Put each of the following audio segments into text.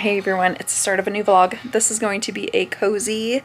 Hey everyone, it's the start of a new vlog. This is going to be a cozy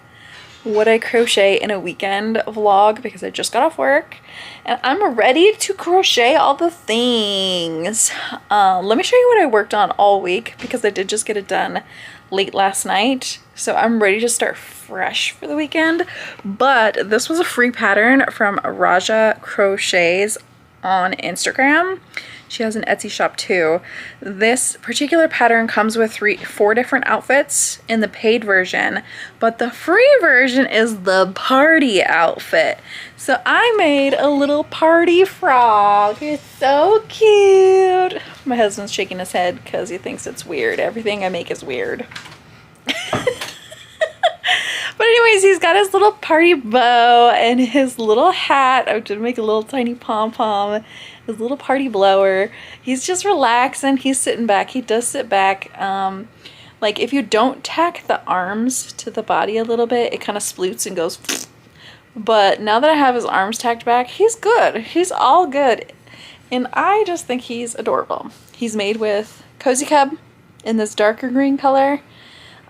what I crochet in a weekend vlog because I just got off work and I'm ready to crochet all the things. Let me show you what I worked on all week because I did just get it done late last night. So I'm ready to start fresh for the weekend. But this was a free pattern from Raja Crochets on Instagram. She has an Etsy shop too. This particular pattern comes with four different outfits in the paid version, but the free version is the party outfit. So I made a little party frog. It's so cute. My husband's shaking his head because he thinks it's weird. Everything I make is weird. But anyways, he's got his little party bow and his little hat. I did make a little tiny pom-pom. His little party blower. He's just relaxing. He's sitting back. He does sit back. Like if you don't tack the arms to the body a little bit, it kind of sploots and goes. But now that I have his arms tacked back, he's good. He's all good. And I just think he's adorable. He's made with Cozy Cub in this darker green color.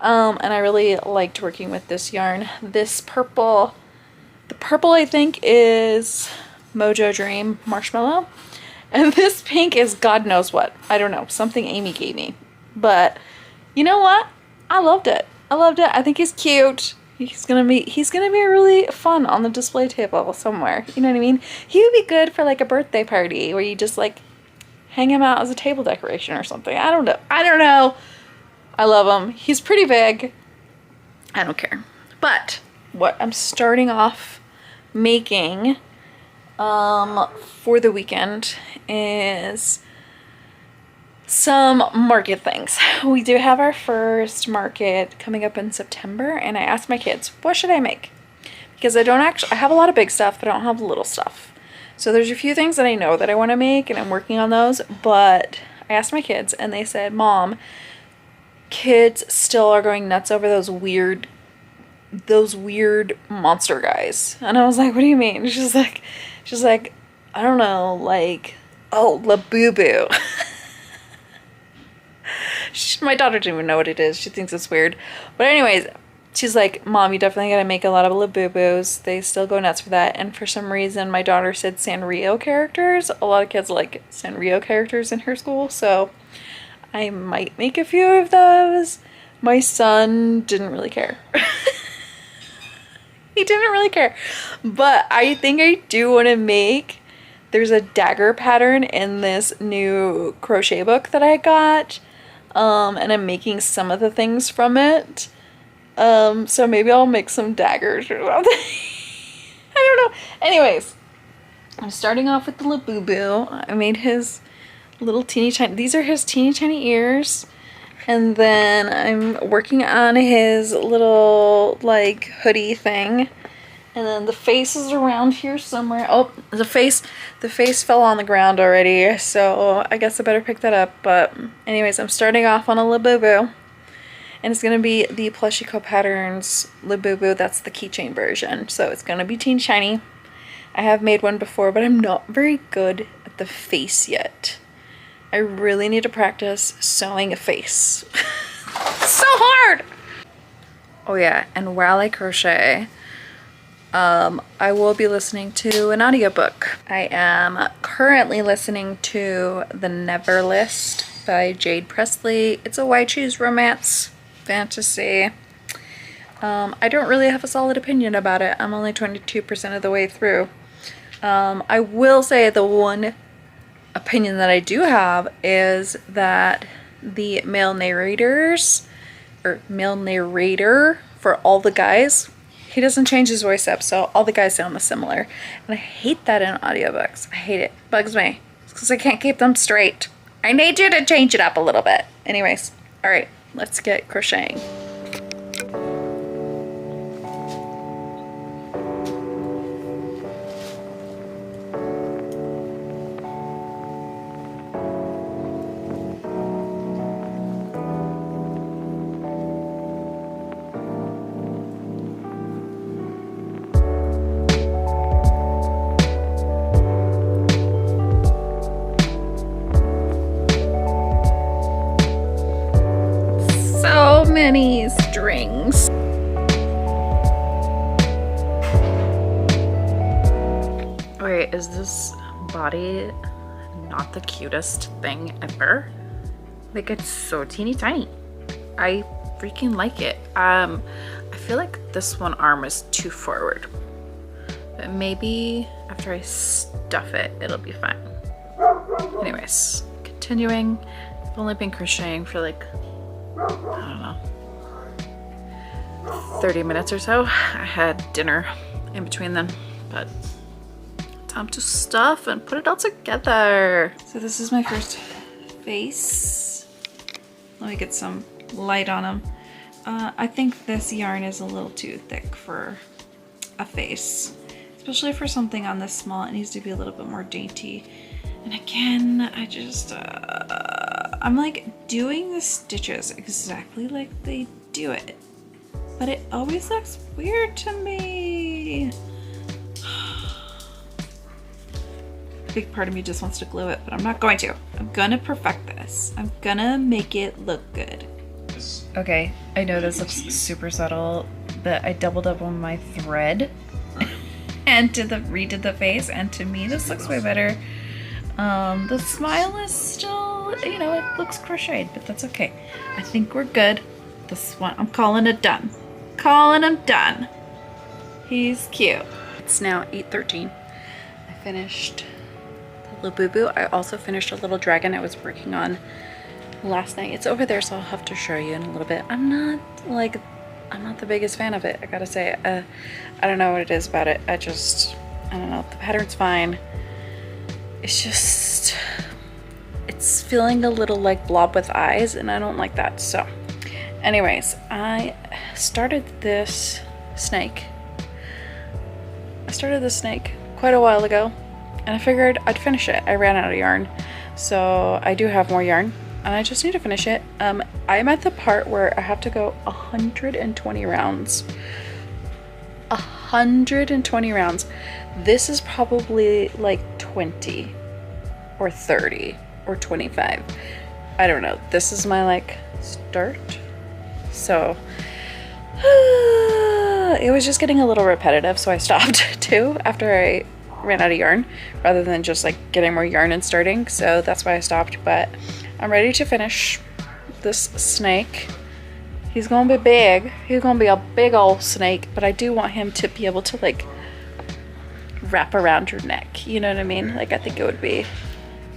And I really liked working with this yarn. This purple, the purple I think is Mojo Dream Marshmallow. And this pink is God knows what. I don't know, something Amy gave me. But you know what? I loved it. I loved it. I think he's cute. He's gonna be really fun on the display table somewhere. You know what I mean? He would be good for like a birthday party where you just like hang him out as a table decoration or something. I don't know. I don't know. I love him. He's pretty big. I don't care. But what I'm starting off making for the weekend is some market things. We do have our first market coming up in September, and I asked my kids, what should I make? Because I have a lot of big stuff, but I don't have little stuff. So there's a few things that I know that I want to make, and I'm working on those, but I asked my kids, and they said, Mom, kids still are going nuts over those weird monster guys. And I was like, what do you mean? She's like, I don't know, like, oh, Labubu. My daughter didn't even know what it is. She thinks it's weird. But anyways, she's like, Mom, you definitely gotta make a lot of Labubus. They still go nuts for that. And for some reason, my daughter said Sanrio characters. A lot of kids like Sanrio characters in her school, so I might make a few of those. My son didn't really care. He didn't really care. But I think I do want to make, there's a dagger pattern in this new crochet book that I got. And I'm making some of the things from it. So maybe I'll make some daggers or something. I don't know. Anyways, I'm starting off with the Labubu. I made his little teeny tiny, these are his teeny tiny ears, and then I'm working on his little like hoodie thing, and then the face is around here somewhere. Oh, the face fell on the ground already, so I guess I better pick that up. But anyways, I'm starting off on a Labubu, and it's gonna be the Plushico Patterns Labubu. That's the keychain version, so it's gonna be teeny tiny. I have made one before, but I'm not very good at the face yet. I really need to practice sewing a face. So hard! Oh yeah, and while I crochet, I will be listening to an audiobook. I am currently listening to The Never List by Jade Presley. It's a why choose romance fantasy. I don't really have a solid opinion about it. I'm only 22% of the way through. I will say the one opinion that I do have is that the male narrator for all the guys, he doesn't change his voice up, so all the guys sound similar. And I hate that in audiobooks. I hate it. Bugs me. It's because I can't keep them straight. I need you to change it up a little bit. Anyways, alright, let's get crocheting. many strings. Wait, is this body not the cutest thing ever? Like, it's so teeny tiny. I freaking like it. I feel like this one arm is too forward, but maybe after I stuff it, it'll be fine. Anyways, continuing. I've only been crocheting for like, I don't know, 30 minutes or so. I had dinner in between then, but time to stuff and put it all together. So this is my first face. Let me get some light on him. I think this yarn is a little too thick for a face, especially for something on this small. It needs to be a little bit more dainty. And again, I just, I'm like doing the stitches exactly like they do it, but it always looks weird to me. A big part of me just wants to glue it, but I'm not going to. I'm gonna perfect this. I'm gonna make it look good. Okay, I know this looks super subtle, but I doubled up on my thread and redid the face, and to me this looks way better. The smile is still, you know, it looks crocheted, but that's okay. I think we're good. This one, I'm calling it done. Calling him done. He's cute. It's now 8:13. I finished the Labubu. I also finished a little dragon I was working on last night. It's over there, so I'll have to show you in a little bit. I'm not the biggest fan of it, I gotta say. I don't know what it is about it. I don't know. The pattern's fine. It's just, it's feeling a little like blob with eyes, and I don't like that. So anyways, I started this snake. Quite a while ago, and I figured I'd finish it. I ran out of yarn, so I do have more yarn, and I just need to finish it. I'm at the part where I have to go 120 rounds. 120 rounds. This is probably like 20 or 30 or 25. I don't know. This is my like start. So it was just getting a little repetitive, so I stopped too after I ran out of yarn, rather than just like getting more yarn and starting. So that's why I stopped, but I'm ready to finish this snake. He's gonna be big. He's gonna be a big old snake, but I do want him to be able to like wrap around your neck. You know what I mean? Like, I think it would be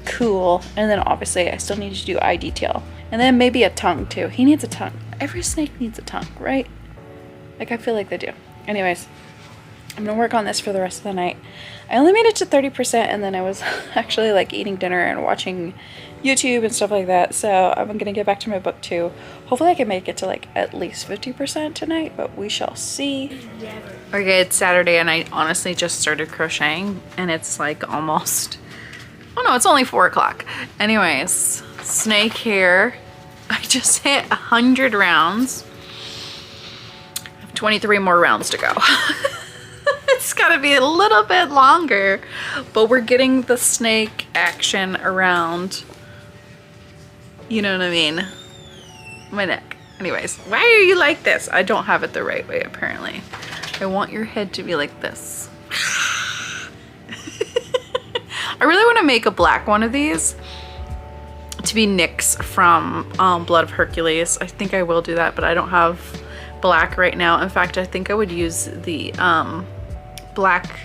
cool. And then obviously I still need to do eye detail. And then maybe a tongue too. He needs a tongue. Every snake needs a tongue, right? Like, I feel like they do. Anyways, I'm gonna work on this for the rest of the night. I only made it to 30%, and then I was actually like eating dinner and watching YouTube and stuff like that. So I'm gonna get back to my book too. Hopefully I can make it to like at least 50% tonight, but we shall see. Okay, it's Saturday, and I honestly just started crocheting, and it's like almost, oh no, it's only 4 o'clock. Anyways, snake here. I just hit 100 rounds. I have 23 more rounds to go. It's gotta be a little bit longer, but we're getting the snake action around, you know what I mean, my neck. Anyways, why are you like this? I don't have it the right way, apparently. I want your head to be like this. I really want to make a black one of these to be Nyx from Blood of Hercules. I think I will do that, but I don't have black right now. In fact, I think I would use the black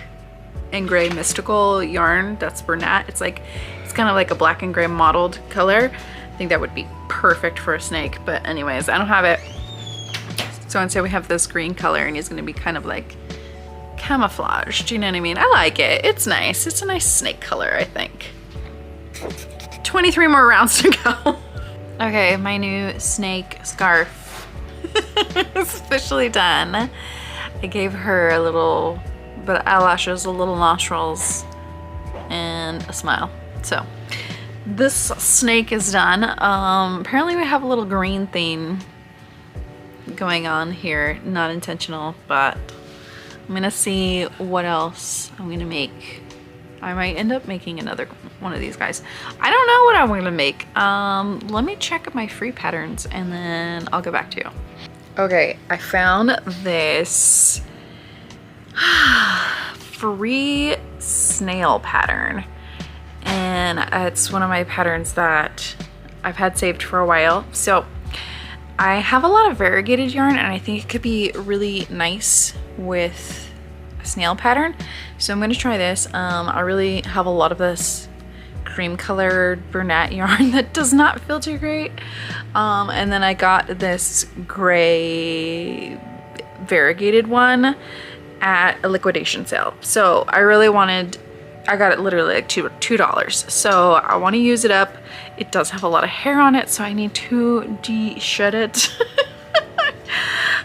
and gray mystical yarn that's Bernat. It's kind of like a black and gray mottled color. I think that would be perfect for a snake, but anyways, I don't have it. So instead we have this green color, and he's gonna be kind of like camouflaged, you know what I mean? I like it. It's nice. It's a nice snake color, I think. 23 more rounds to go. Okay, my new snake scarf is officially done. I gave her a little bit of eyelashes, a little nostrils, and a smile. So this snake is done. Apparently we have a little green theme going on here. Not intentional, but I'm gonna see what else I'm gonna make. I might end up making another one of these guys. I don't know what I'm gonna make. Let me check my free patterns, and then I'll get back to you. Okay, I found this free snail pattern, and it's one of my patterns that I've had saved for a while. So I have a lot of variegated yarn, and I think it could be really nice with a snail pattern. So I'm going to try this. I really have a lot of this cream colored brunette yarn that does not feel too great. And then I got this gray variegated one at a liquidation sale. So I really wanted, I got it literally like $2. So I want to use it up. It does have a lot of hair on it, so I need to de-shed it.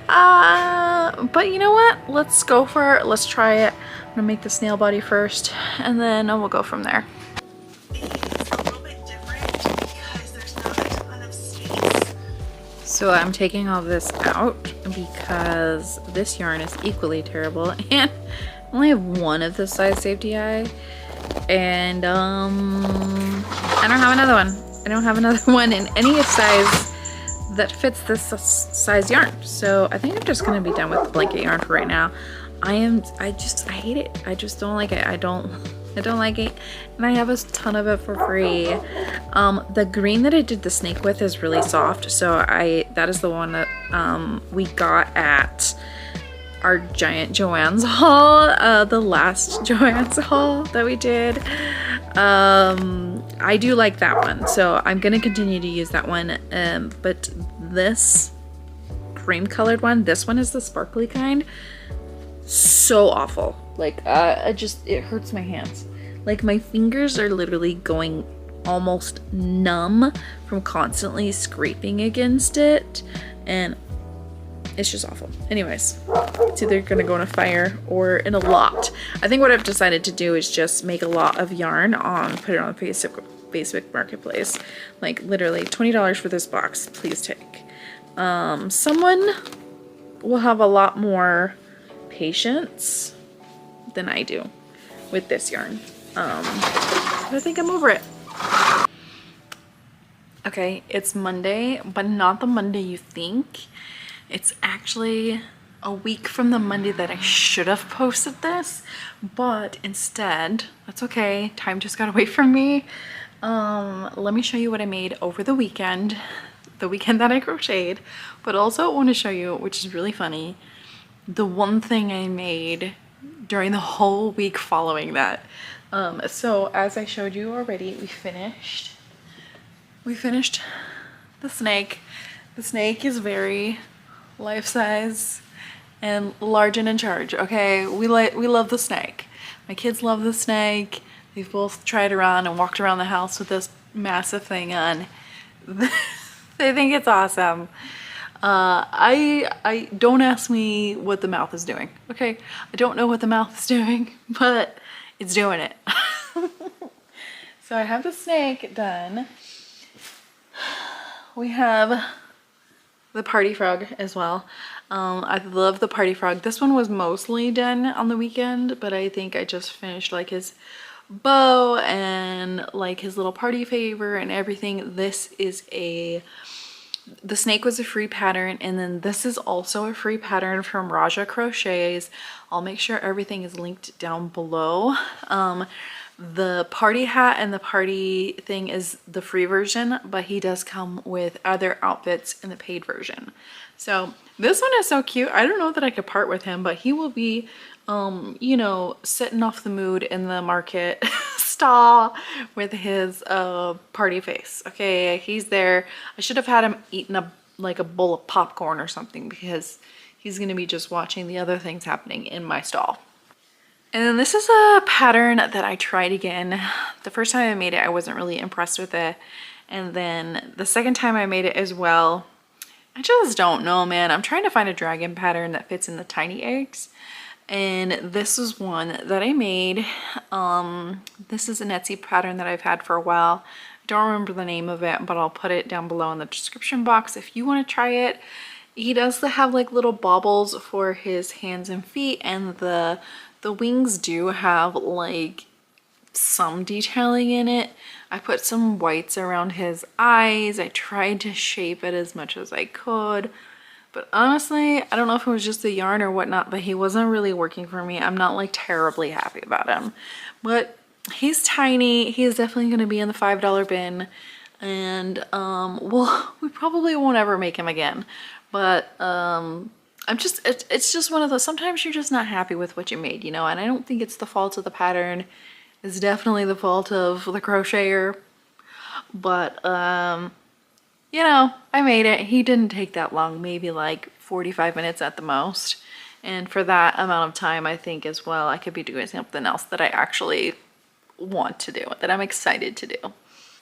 But you know what? Let's go for it. Let's try it. I'm gonna make the snail body first, and then we'll go from there. So I'm taking all this out because this yarn is equally terrible, and I only have one of the size safety eye, and I don't have another one. I don't have another one in any size that fits this size yarn. So I think I'm just gonna be done with the blanket yarn for right now. I hate it. I just don't like it. I don't like it, and I have a ton of it for free. The green that I did the snake with is really soft, so that is the one that we got at our giant Joann's haul, the last Joann's haul that we did. I do like that one, so I'm gonna continue to use that one. But this cream colored one, this one is the sparkly kind. So awful. Like it hurts my hands. Like my fingers are literally going almost numb from constantly scraping against it, and it's just awful. Anyways, it's either gonna go in a fire or in a lot. I think what I've decided to do is just make a lot of yarn put it on Facebook Marketplace. Like literally $20 for this box, please take. Someone will have a lot more patience than I do with this yarn. I think I'm over it. Okay, it's Monday, but not the Monday you think. It's actually a week from the Monday that I should have posted this, but instead, that's okay. Time just got away from me. Let me show you what I made over the weekend that I crocheted, but also I want to show you, which is really funny, the one thing I made during the whole week following that. So as I showed you already, we finished the snake. The snake is very life-size and large and in charge. Okay, we love the snake. My kids love the snake. They've both tried around and walked around the house with this massive thing on. They think it's awesome. I don't ask me what the mouth is doing. Okay, I don't know what the mouth is doing, but it's doing it. So I have the snake done. We have the party frog as well. I love the party frog. This one was mostly done on the weekend, but I think I just finished like his bow and like his little party favor and everything. The snake was a free pattern, and then this is also a free pattern from Raja Crochets. I'll make sure everything is linked down below. The party hat and the party thing is the free version, but he does come with other outfits in the paid version. So this one is so cute. I don't know that I could part with him, but he will be you know, setting off the mood in the market stall with his party face. Okay, he's there. I should have had him eating like a bowl of popcorn or something, because he's gonna be just watching the other things happening in my stall. And then this is a pattern that I tried again. The first time I made it, I wasn't really impressed with it. And then the second time I made it as well, I just don't know, man. I'm trying to find a dragon pattern that fits in the tiny eggs. And this is one that I made. This is an Etsy pattern that I've had for a while. I don't remember the name of it, but I'll put it down below in the description box if you want to try it. He does have like little baubles for his hands and feet, and the wings do have like some detailing in it. I put some whites around his eyes. I tried to shape it as much as I could, But honestly, I don't know if it was just the yarn or whatnot, but he wasn't really working for me. I'm not like terribly happy about him. But he's tiny. He is definitely going to be in the $5 bin. And well, we probably won't ever make him again. But it's just one of those, sometimes you're just not happy with what you made, you know, and I don't think it's the fault of the pattern. It's definitely the fault of the crocheter. But you know, I made it. He didn't take that long, maybe like 45 minutes at the most. And for that amount of time, I think as well, I could be doing something else that I actually want to do, that I'm excited to do.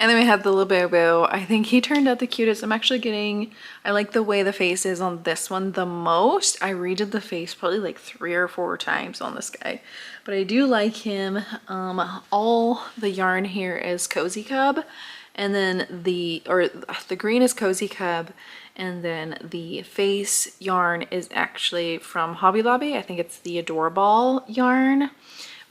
And then we have the Labubu. I think he turned out the cutest. I like the way the face is on this one the most. I redid the face probably like 3 or 4 times on this guy. But I do like him. All the yarn here is Cozy Cub. And then the green is Cozy Cub. And then the face yarn is actually from Hobby Lobby. I think it's the Adorable yarn.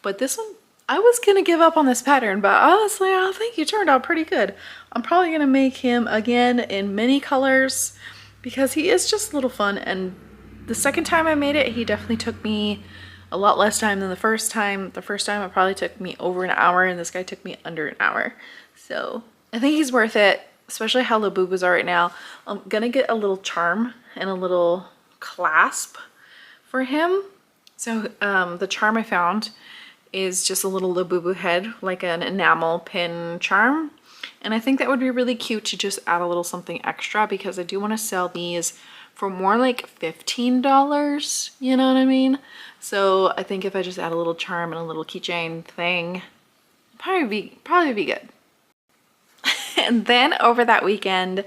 But this one, I was gonna give up on this pattern, but honestly, I think he turned out pretty good. I'm probably gonna make him again in many colors because he is just a little fun. And the second time I made it, he definitely took me a lot less time than the first time. The first time it probably took me over an hour, and this guy took me under an hour. So I think he's worth it, especially how Labubus are right now. I'm gonna get a little charm and a little clasp for him. So the charm I found is just a little Labubu head, like an enamel pin charm. And I think that would be really cute to just add a little something extra, because I do want to sell these for more like $15, you know what I mean? So I think if I just add a little charm and a little keychain thing, probably be good. And then over that weekend,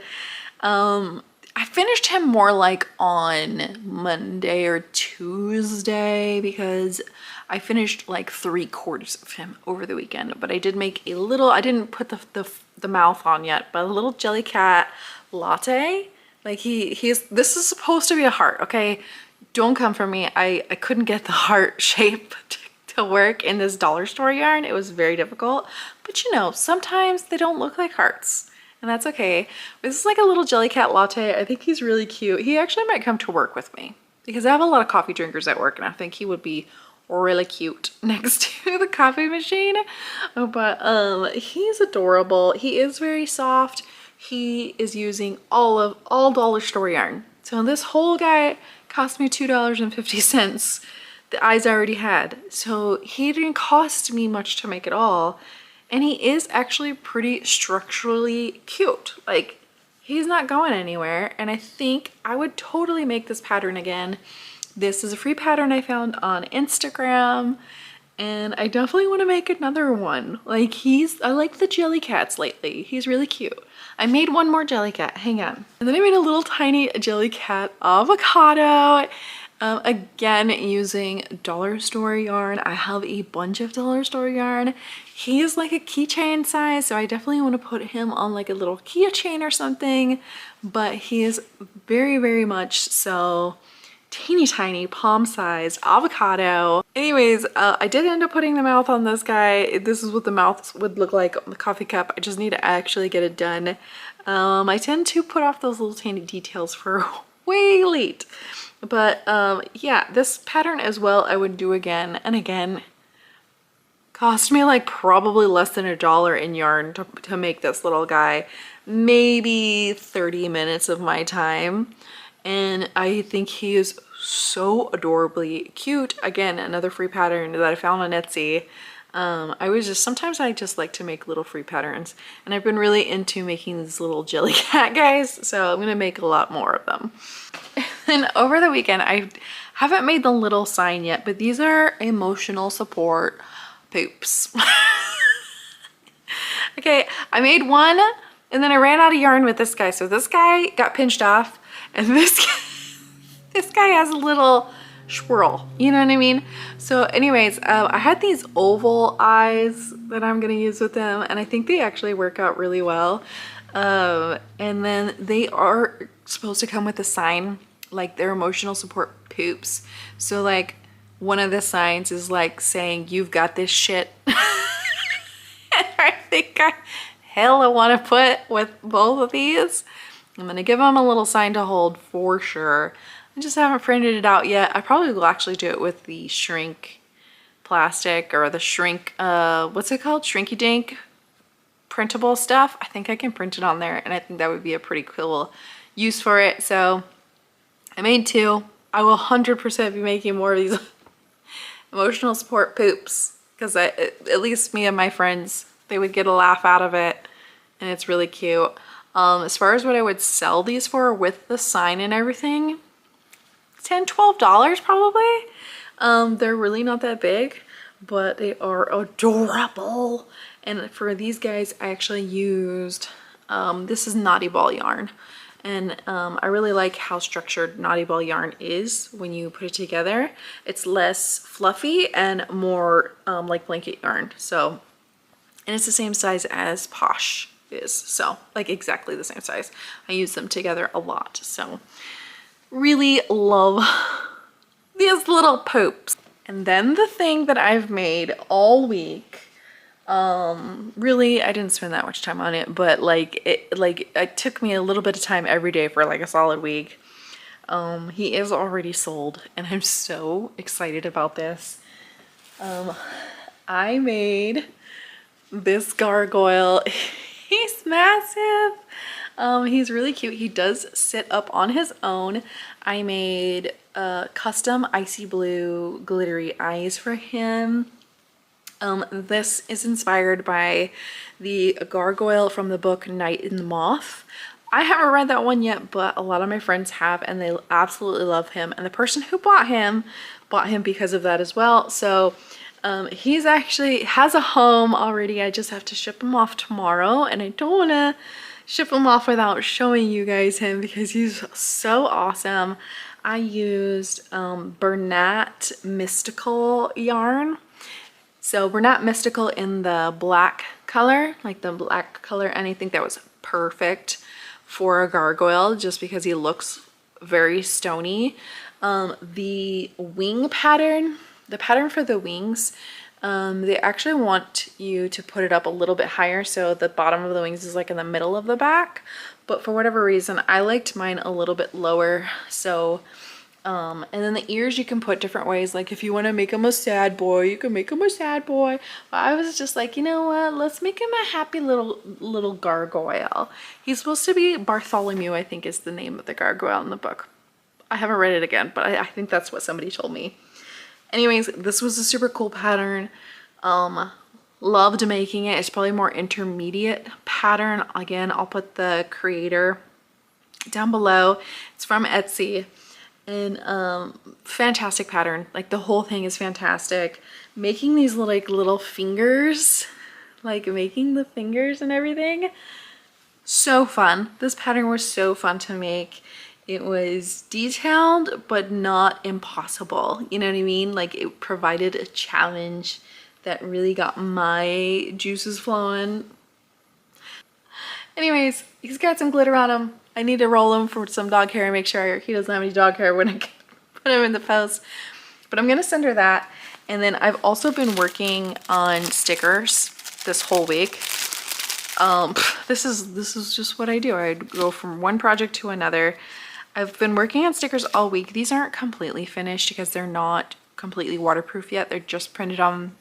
I finished him more like on Monday or Tuesday, because I finished like 3/4 of him over the weekend. But I did make a little, I didn't put the mouth on yet, but a little jelly cat latte. Like this is supposed to be a heart, okay? Don't come for me. I couldn't get the heart shape to work in this dollar store yarn. It was very difficult. But you know, sometimes they don't look like hearts. And that's okay. This is like a little jelly cat latte. I think he's really cute. He actually might come to work with me, because I have a lot of coffee drinkers at work, and I think he would be really cute next to the coffee machine. But he's adorable. He is very soft. He is using all dollar store yarn. So this whole guy cost me $2.50. The eyes I already had. So he didn't cost me much to make at all. And he is actually pretty structurally cute. Like, he's not going anywhere. And I think I would totally make this pattern again. This is a free pattern I found on Instagram. And I definitely want to make another one. Like, I like the jelly cats lately. He's really cute. I made one more jelly cat. Hang on. And then I made a little tiny jelly cat avocado. Again, using dollar store yarn. I have a bunch of dollar store yarn. He is like a keychain size, so I definitely want to put him on like a little keychain or something, but he is very, very much so teeny tiny palm sized avocado. Anyways, I did end up putting the mouth on this guy. This is what the mouth would look like on the coffee cup. I just need to actually get it done. I tend to put off those little tiny details for way late. But yeah, this pattern as well I would do again and again. Cost me like probably less than $1 in yarn to make this little guy. Maybe 30 minutes of my time. And I think he is so adorably cute. Again, another free pattern that I found on Etsy. Sometimes I just like to make little free patterns. And I've been really into making these little jelly cat guys. So I'm going to make a lot more of them. And over the weekend, I haven't made the little sign yet, but these are emotional support poops. Okay, I made one and then I ran out of yarn with this guy. So this guy got pinched off, and this guy has a little swirl, you know what I mean? So anyways, I had these oval eyes that I'm gonna use with them, and I think they actually work out really well. And then they are supposed to come with a sign, like they're emotional support poops. So like one of the signs is like saying, "You've got this shit." And I think I hella want to put with both of these. I'm gonna give them a little sign to hold for sure. I just haven't printed it out yet. I probably will actually do it with the shrink plastic or the shrink, what's it called? Shrinky dink printable stuff. I think I can print it on there, and I think that would be a pretty cool use for it. So I made 2. I will 100% be making more of these emotional support poops, because at least me and my friends, they would get a laugh out of it, and it's really cute. As far as what I would sell these for with the sign and everything, $10–12 probably. They're really not that big, but they are adorable. And for these guys, I actually used, this is Naughty Ball yarn. And I really like how structured Naughty Ball yarn is when you put it together. It's less fluffy and more like blanket yarn. So, and it's the same size as Posh is. So, like exactly the same size. I use them together a lot. So, really love these little poops. And then the thing that I've made all week, really I didn't spend that much time on it, but it took me a little bit of time every day for like a solid week. He is already sold, and I'm so excited about this. I made this gargoyle. He's massive. He's really cute. He does sit up on his own. I made custom icy blue glittery eyes for him. This is inspired by the gargoyle from the book Night in the Moth. I haven't read that one yet, but a lot of my friends have, and they absolutely love him. And the person who bought him because of that as well. So he's actually has a home already. I just have to ship him off tomorrow, and I don't want to ship him off without showing you guys him because he's so awesome. I used Bernat Mystical yarn. So Bernat Mystical in the black color, like the black color, and I think that was perfect for a gargoyle just because he looks very stony. The wing pattern, the pattern for the wings, they actually want you to put it up a little bit higher so the bottom of the wings is like in the middle of the back, but for whatever reason I liked mine a little bit lower. So and then the ears you can put different ways, like if you want to make him a sad boy, you can make him a sad boy, but I was just like, you know what, let's make him a happy little gargoyle. He's supposed to be Bartholomew, I think is the name of the gargoyle in the book. I haven't read it again, but I think that's what somebody told me. Anyways, this was a super cool pattern. Loved making it. It's probably more intermediate pattern. Again, I'll put the creator down below. It's from Etsy, and fantastic pattern. Like the whole thing is fantastic. Making these little fingers, like making the fingers and everything, so fun. This pattern was so fun to make. It was detailed, but not impossible. You know what I mean? Like it provided a challenge that really got my juices flowing. Anyways, he's got some glitter on him. I need to roll him for some dog hair and make sure he doesn't have any dog hair when I put him in the post. But I'm gonna send her that. And then I've also been working on stickers this whole week. This is just what I do. I go from one project to another. I've been working on stickers all week. These aren't completely finished because they're not completely waterproof yet. They're just printed on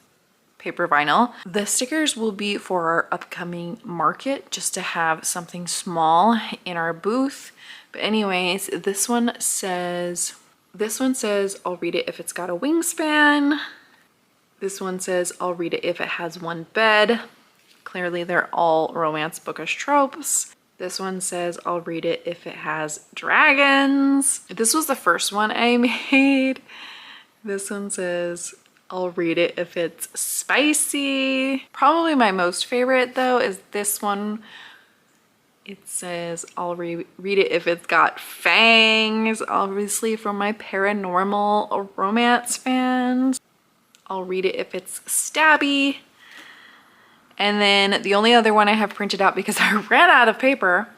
paper vinyl. The stickers will be for our upcoming market, just to have something small in our booth. But anyways, this one says, I'll read it if it's got a wingspan. This one says, I'll read it if it has one bed. Clearly they're all romance bookish tropes. This one says, I'll read it if it has dragons. This was the first one I made. This one says, I'll read it if it's spicy. Probably my most favorite though is this one. It says, I'll read it if it's got fangs, obviously from my paranormal romance fans. I'll read it if it's stabby. And then the only other one I have printed out because I ran out of paper,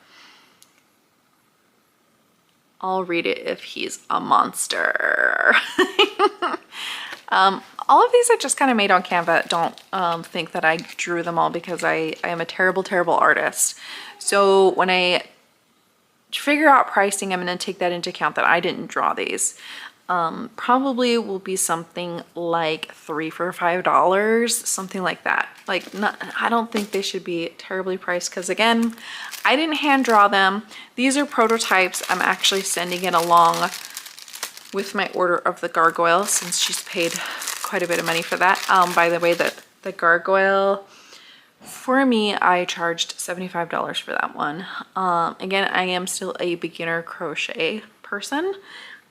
I'll read it if he's a monster. All of these I just kind of made on Canva. Don't think that I drew them all because I am a terrible, terrible artist. So when I figure out pricing, I'm going to take that into account that I didn't draw these. Probably will be something like 3 for $5, something like that. Like, I don't think they should be terribly priced because, again, I didn't hand draw them. These are prototypes. I'm actually sending it along with my order of the Gargoyle since she's paid quite a bit of money for that. By the way, the Gargoyle, for me, I charged $75 for that one. Again, I am still a beginner crochet person,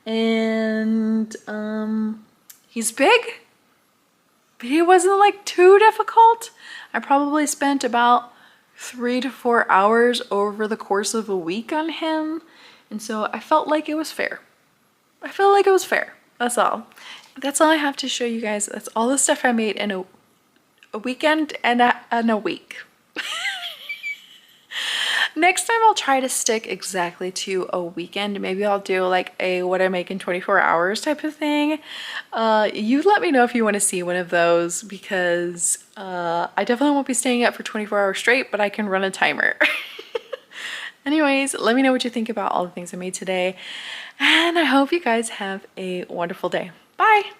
and he's big, but he wasn't like too difficult. I probably spent about 3 to 4 hours over the course of a week on him, and so I felt like it was fair. I feel like it was fair. That's all. That's all I have to show you guys. That's all the stuff I made in a weekend and a week. Next time I'll try to stick exactly to a weekend. Maybe I'll do like a what I make in 24 hours type of thing. You let me know if you want to see one of those, because I definitely won't be staying up for 24 hours straight, but I can run a timer. Anyways, let me know what you think about all the things I made today, and I hope you guys have a wonderful day. Bye!